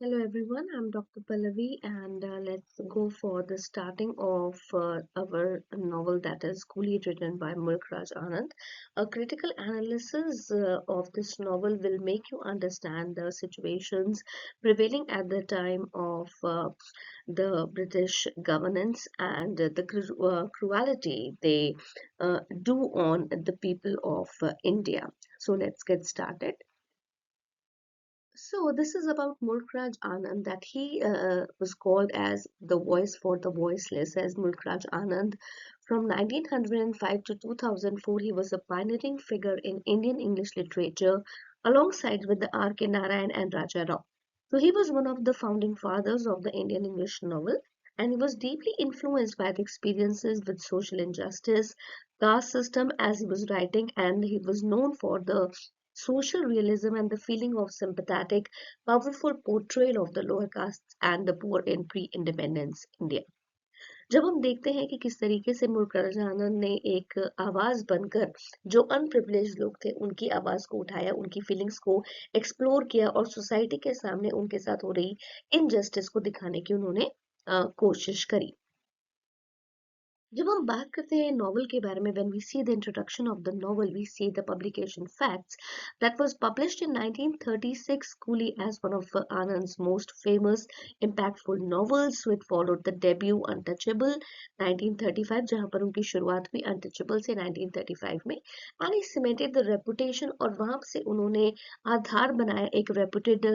Hello everyone, I'm Dr. Pallavi and let's go for the starting of our novel that is Coolie written by Mulkraj Anand. A critical analysis of this novel will make you understand the situations prevailing at the time of the British governance and the cruelty they do on the people of India. So let's get started. So this is about Mulkraj Anand that he was called as the voice for the voiceless as Mulkraj Anand. From 1905 to 2004, he was a pioneering figure in Indian English literature alongside with the R.K. Narayan and Raja Rao. So he was one of the founding fathers of the Indian English novel and he was deeply influenced by the experiences with social injustice, caste system as he was writing, and he was known for the social realism and the feeling of sympathetic, powerful portrayal of the lower castes and the poor in pre-independence India. जब हम देखते हैं कि किस तरीके से मुल्क आनंद ने एक आवाज बनकर जो अनप्रिविलेज लोग थे उनकी आवाज को उठाया, उनकी फीलिंग्स को एक्सप्लोर किया और सोसाइटी के सामने उनके साथ हो रही इनजस्टिस को दिखाने की उन्होंने कोशिश करी। जब हम बात करते हैं नॉवल के बारे में, when we see the introduction of the novel, we see the publication facts that was published in 1936 Coolie as one of Anand's most famous impactful novels. So it followed the debut Untouchable 1935 जहां पर उनकी शुरुआत हुई Untouchable से 1935 में, and he cemented the reputation और वहां से उन्होंने आधार बनाया एक reputed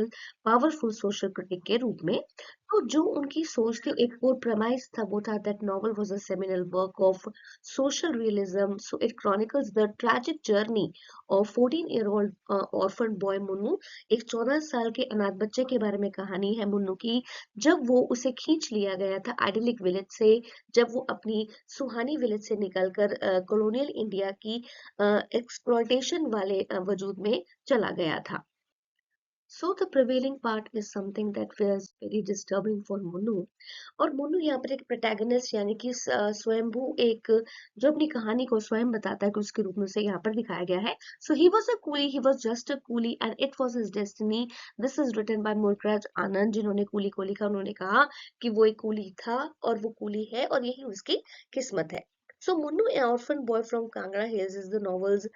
powerful social critic के रूप में। तो जो उनकी सोच थी, एक कोर premise था, वो था that novel was a seminal work of social realism. So it chronicles the tragic journey of 14-year-old orphan boy Munnu. एक 14 साल के अनाथ बच्चे के बारे में कहानी है मुन्नू की, जब वो उसे खींच लिया गया था आइडिलिक विलेज से, जब वो अपनी सुहानी विलेज से निकलकर कॉलोनियल इंडिया की एक्सप्लॉयटेशन वाले वजूद में चला गया था। So the prevailing part is something that was very disturbing for Munnu. और मोनू यहाँ पर एक प्रोटैगनिस्ट यानी कि स्वयंभू एक जो अपनी कहानी को स्वयं बताता है कि उसके रूप में उसे यहाँ पर दिखाया गया है। So he was a coolie, he was just a coolie and it was his destiny. This is written by Mulk Raj Anand, जिन्होंने कूली को लिखा। उन्होंने कहा कि वो एक कूली था और वो कूली है और यही उसकी किस्मत है। So Munnu, an orphan boy from Kangra Hills, is the novel's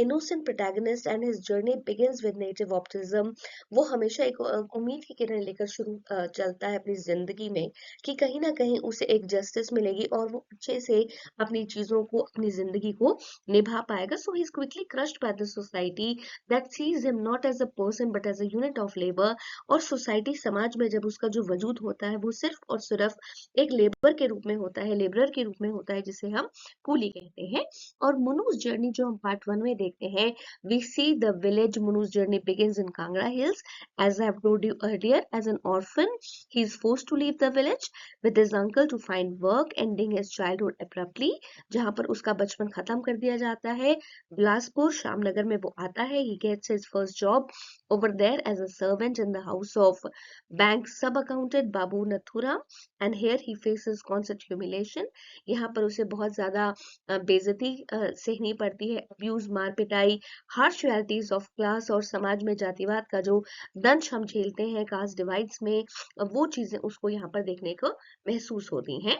innocent protagonist and his journey begins with native optimism. वो हमेशा एक उम्मीद की किरण लेकर शुरू चलता है अपनी जिंदगी में कि कहीं ना कहीं उसे एक जस्टिस मिलेगी और वो अच्छे से अपनी चीजों को, अपनी जिंदगी को निभा पाएगा। So he is quickly crushed by the society that sees him not as a person but as a unit of labour. और सोसाइटी, समाज में जब उसका जो वजूद होता है वो सिर्फ और सिर्फ एक लेबर के रूप में होता है, लेबरर के रूप में होता है, जिसे हम कूली कहते हैं। और मुनूज जर्नी जो हम पार्ट 1 में देखते हैं, we see the village. Munu's journey begins in Kangra Hills. As I've told you earlier, as an orphan, he is forced to leave the village with his uncle to find work, ending his childhood abruptly. जहां पर उसका बचपन खत्म कर दिया जाता है। बिलासपुर श्यामनगर में वो आता है। He gets his first job over there as a servant in the house of bank sub accountant Babu Nathuram, and here he faces constant humiliation. यहाँ पर उसे बहुत ज्यादा बेइज्जती सहनी पड़ती है, अब्यूज, मार पिटाई, हार्श रियलिटीज ऑफ क्लास और समाज में जातिवाद का जो दंश हम झेलते हैं कास्ट डिवाइड्स में, वो चीजें उसको यहाँ पर देखने को महसूस होती हैं।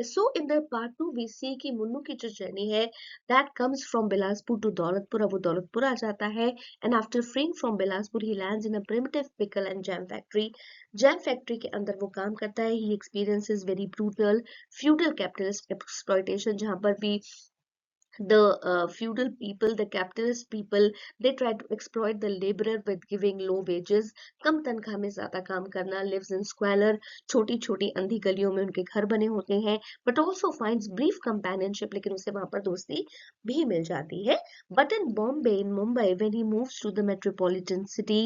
So in the part 2 we see कि मुन्नू की जो जर्नी है that comes from Bilaspur to Daulatpur. अब वो दौलतपुर आ जाता है and after freeing from Bilaspur he lands in a primitive pickle and jam factory. Jam factory के अंदर वो काम करता है। He experiences very brutal feudal capitalist exploitation, जहां पर भी the feudal people, the capitalist people, they try to exploit the laborer with giving low wages, कम तनख्वाह में ज्यादा काम करना, lives in squalor, छोटी छोटी अंधी गलियों में उनके घर बने होते हैं, but also finds brief companionship, लेकिन उसे वहां पर दोस्ती भी मिल जाती है। But in Bombay, in Mumbai, when he moves to the metropolitan city,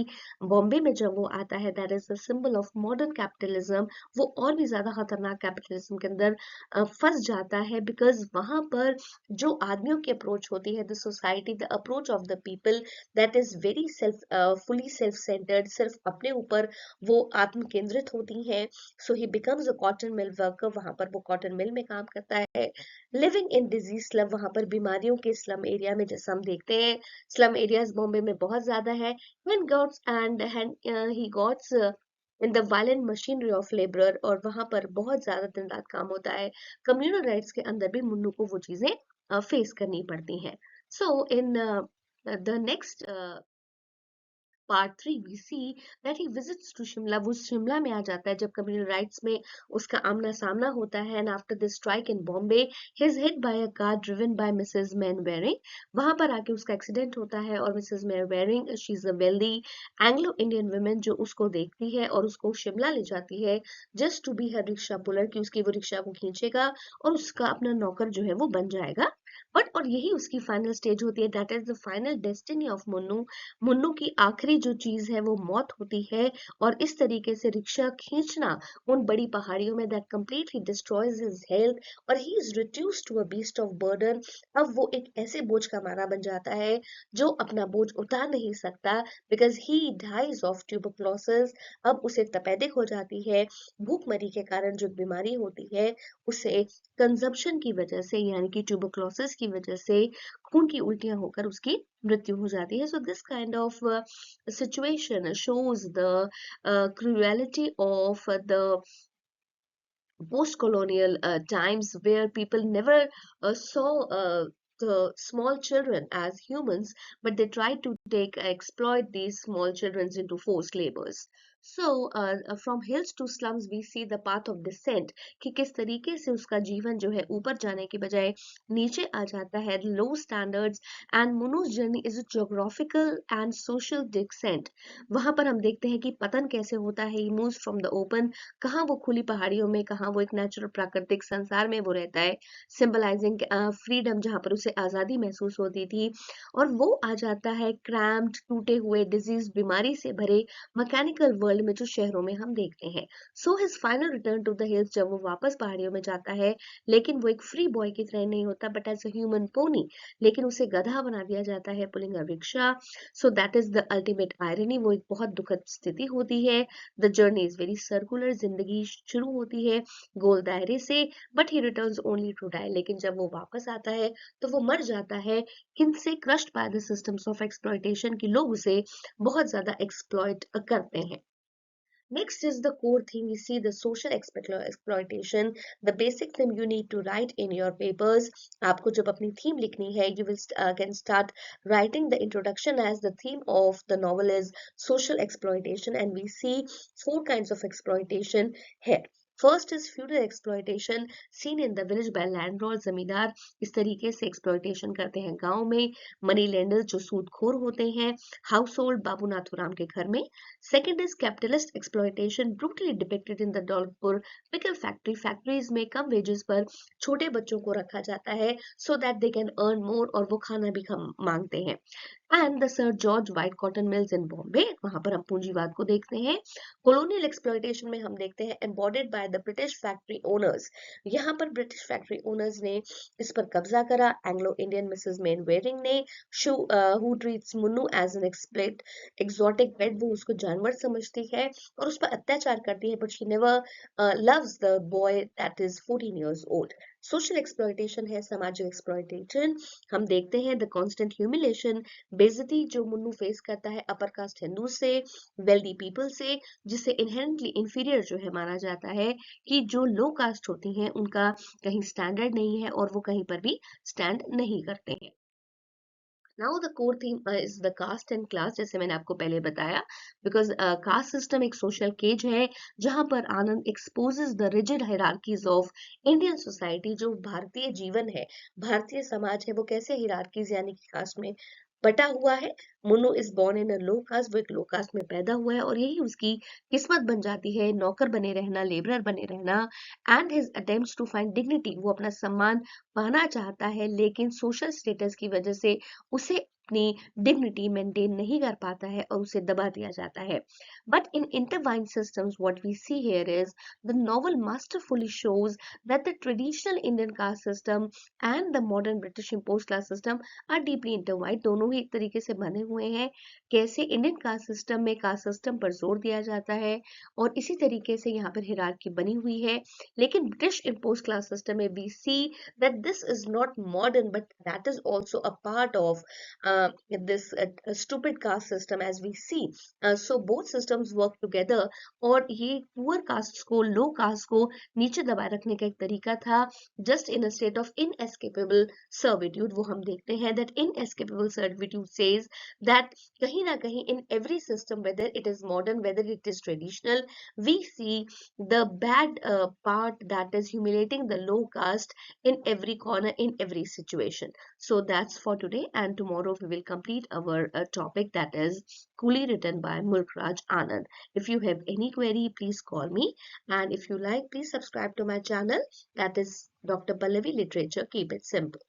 Bombay में जब वो आता है, that is the symbol of modern capitalism, वो और भी ज्यादा खतरनाक कैपिटलिज्म के अंदर फंस जाता है, बिकॉज वहां पर जो आदमियों की अप्रोच होती है, the society, the approach of the people, that is very self fully self centred, सिर्फ अपने ऊपर वो आत्म केंद्रित होती हैं। So he becomes a cotton mill worker, वहां पर वो कॉटन मिल में काम करता है। लिविंग इन डिजीज स्लम, वहां पर बीमारियों के स्लम एरिया में, जैसा हम देखते हैं स्लम एरियाज बॉम्बे में बहुत ज्यादा है। When gots and he gots in the violent machinery of labour, और वहां पर बहुत ज्यादा दिन रात काम होता है। कम्युनल राइट्स के अंदर भी मुन्नू को वो चीजें फेस करनी पड़ती हैं। So in the next part 3 we see that he visits to Shimla. वो शिमला में आ जाता है जब कम्युनल राइट्स में उसका आमना सामना होता है। And after the strike in Bombay he is hit by a car driven by Mrs Mainwaring. वहां पर आके उसका एक्सीडेंट होता है और Mrs Mainwaring, she is a wealthy Anglo Indian women, जो उसको देखती है और उसको शिमला ले जाती है just to be her rickshaw puller, कि उसकी वो रिक्शा को खींचेगा और उसका अपना नौकर जो है वो बन जाएगा। बट और यही उसकी फाइनल स्टेज होती है, that is the final destiny of Munnu. Munnu की आखिरी जो चीज है वो मौत होती है, और इस तरीके से रिक्शा खींचना उन बड़ी पहाड़ियों में, that completely destroys his health, और he is reduced to a beast of burden. अब वो एक ऐसे बोझ का मारा बन जाता है जो अपना बोझ उतार नहीं सकता, because he dies of tuberculosis. अब उसे तपेदिक हो जाती है, भूखमरी के कारण जो बीमारी होती है उसे कंजप्शन की वजह से, यानी कि ट्यूबरक्लोसिस की वजह से खून की उल्टियां होकर उसकी मृत्यु हो जाती है। So this kind of situation shows the cruelty of the post-colonial times, where people never saw the small children as humans, but they tried to take exploit these small children into forced labors. So from hills to slums we see the path of descent, कि किस तरीके से उसका जीवन जो है ऊपर जाने के बजाय नीचे आ जाता है, low standards, and Munu's journey is a geographical and social descent। वहां पर हम देखते हैं कि पतन कैसे होता है, he moves from the open, कहाँ वो खुली पहाड़ियों में, कहाँ वो एक नेचुरल प्राकृतिक संसार में वो रहता है, सिंबलाइजिंग फ्रीडम, जहाँ पर उसे आजादी महसूस होती थी, और वो आ जाता है क्रैम्ड, टूटे हुए, डिजीज, बीमारी से भरे मैकेनिकल वर्ल्ड में जो शहरों में हम देखते हैं। So his final return to the hills, जब वो वापस पहाड़ियों में जाता है, लेकिन वो एक फ्री बॉय की तरह नहीं होता, but as a human pony, लेकिन उसे गधा बना दिया जाता है, pulling a rickshaw. So that is the ultimate irony. वो एक बहुत दुखद स्थिति होती है। The journey is very circular, जिंदगी शुरू होती है गोल दायरे से, but he returns only to die. लेकिन जब वो वापस आता है तो वो मर जाता है, किनसे? Crushed by the systems of exploitation, की लोग उसे बहुत ज्यादा एक्सप्लॉयट करते हैं। Next is the core theme. We see the social exploitation, the basic theme you need to write in your papers. आपको जब अपनी theme लिखनी है, you will can start writing the introduction as the theme of the novel is social exploitation, and we see 4 kinds of exploitation here. First is feudal exploitation seen in the village by landlord, जमींदार इस तरीके से exploitation करते हैं गांव में। Money lenders जो सूदखोर होते हैं, हाउस होल्ड बाबू नाथुराम के घर में। Second is capitalist exploitation brutally depicted in the Dholpur pickle factory. Factories में कम वेजेस पर छोटे बच्चों को रखा जाता है so that they can earn more, और वो खाना भी कम मांगते हैं। And the Sir George White cotton mills in Bombay, वहां पर हम पूंजीवाद को देखते हैं। कॉलोनियल एक्सप्लॉयटेशन में हम देखते हैं embodied by the British factory owners. यहाँ पर ब्रिटिश फैक्ट्री ओनर्स ने इस पर कब्जा करा। Anglo Indian Mrs Mainwaring ने, who treats Munnu as an exploited exotic pet, वो उसको जानवर समझती है और उस पर अत्याचार करती है, but she never loves the boy that is 14 years old। Social exploitation है सामाजिक एक्सप्लॉयटेशन। हम देखते हैं द कांस्टेंट ह्यूमिलेशन, बेइज्जती जो मुन्नू फेस करता है अपर कास्ट हिंदू से, वेल्दी पीपल से, जिसे इनहेरेंटली इंफीरियर जो है माना जाता है, कि जो लो कास्ट होती हैं उनका कहीं स्टैंडर्ड नहीं है और वो कहीं पर भी स्टैंड नहीं करते हैं। Now the core theme is the caste and class, जैसे मैंने आपको पहले बताया, बिकॉज कास्ट सिस्टम एक सोशल केज है जहां पर Anand exposes the rigid hierarchies of Indian society. जो भारतीय जीवन है, भारतीय समाज है, वो कैसे हायरार्कीज यानी कि कास्ट में बटा हुआ है। Munnu is born in a low caste, वो एक लो कास्ट में पैदा हुआ है और यही उसकी किस्मत बन जाती है, नौकर बने रहना, लेबरर बने रहना। And his attempts to find dignity, वो अपना सम्मान पाना चाहता है, लेकिन सोशल स्टेटस की वजह से उसे अपनी डिग्निटी मेंटेन नहीं कर पाता है और उसे दबा दिया जाता है। But in intertwined systems what we see here is the novel masterfully shows that the traditional Indian caste system and the modern British imposed class system are deeply intertwined। दोनों ही एक तरीके से बने हुए हैं। कैसे इंडियन कास्ट सिस्टम में caste system पर जोर दिया जाता है और इसी तरीके से यहाँ पर हिरार्की बनी हुई है, लेकिन ब्रिटिश imposed class system में we see that this is not modern, but that is also a part of stupid caste system as we see. So both systems work together, और ये पुअर कास्ट को, लो cast को नीचे दबाए रखने का एक तरीका था, just in a state of inescapable servitude. वो हम देखते हैं that inescapable servitude says that कहीं ना कहीं in every system, whether it is modern, whether it is traditional, we see the bad part that is humiliating the low caste in every corner, in every situation. So that's for today, and tomorrow we will complete our topic, that is Coolie, written by Mulkraj Anand. If you have any query, please call me, and if you like, please subscribe to my channel, that is Dr. Pallavi Literature. Keep it simple.